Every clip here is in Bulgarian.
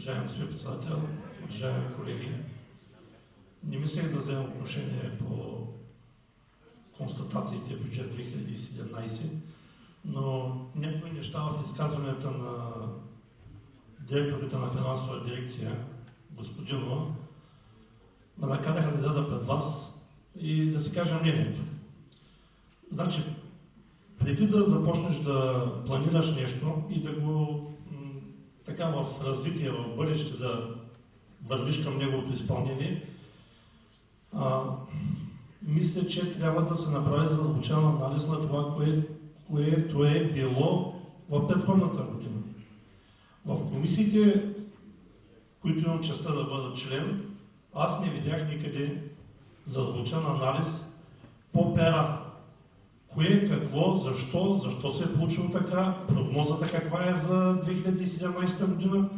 Уважаеми господин председател, уважаеми колеги, не мислех да вземам отношение по констатациите в бюджет 2017, но някои неща в изказванията на директорите на финансова дирекция, господинова, ме накараха да изляза пред вас и да си кажа мнението. Значи, преди да започнеш да планираш нещо и да го така в развитие, в бъдеще да вървиш към неговото изпълнение, мисля, че трябва да се направи задълбочен анализ на това, което е било в предходната година. В комисиите, които имам честта да бъда член, аз не видях никъде задълбочен анализ по пера. Кое, какво, защо се е получило така, прогнозата каква е за 2017 година.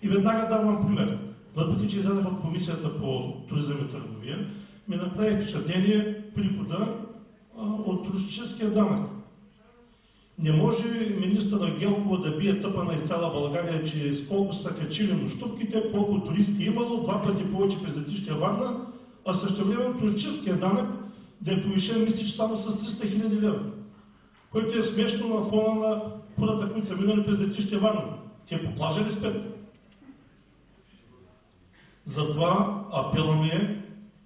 И веднага давам пример. Въпреки че излязах от комисията по туризъм и търговия, ми направи впечатление прихода от туристическия данък. Не може министъра Гелкова да бие тъпа на из цяла България, че колко са качили нощувките, колко туристи имало, 2 пъти повече през летище Варна, а същевременно туристическия данък да е повишен, мисля, че само с 300 хиляди лева. Което е смешно на фона на хората, които са минали през летище Варна. Те по плажа ли спят? Затова апелът е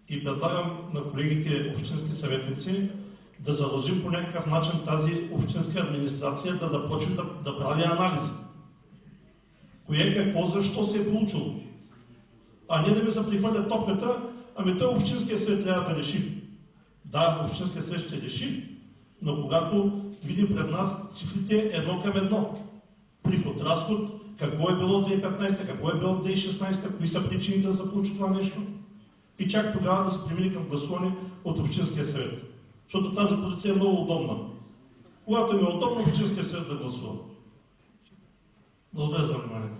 и предлагам на колегите общински съветници да задължим по някакъв начин тази общинска администрация да започне да прави анализи. Кое, какво, защо се е получило. А не да ми се прихвърля топката, ами той общинския съвет трябва да реши. Да, общинския съвет ще реши, но когато видим пред нас цифрите 1 към 1, приход, разход, какво е било 2015, какво е било 2016, кои са причините да се получи това нещо, и чак тогава да се премине към гласуване от общинския съвет. Защото тази позиция е много удобна. Когато ми е удобно, общинския съвет да гласува. Благодаря за вниманието.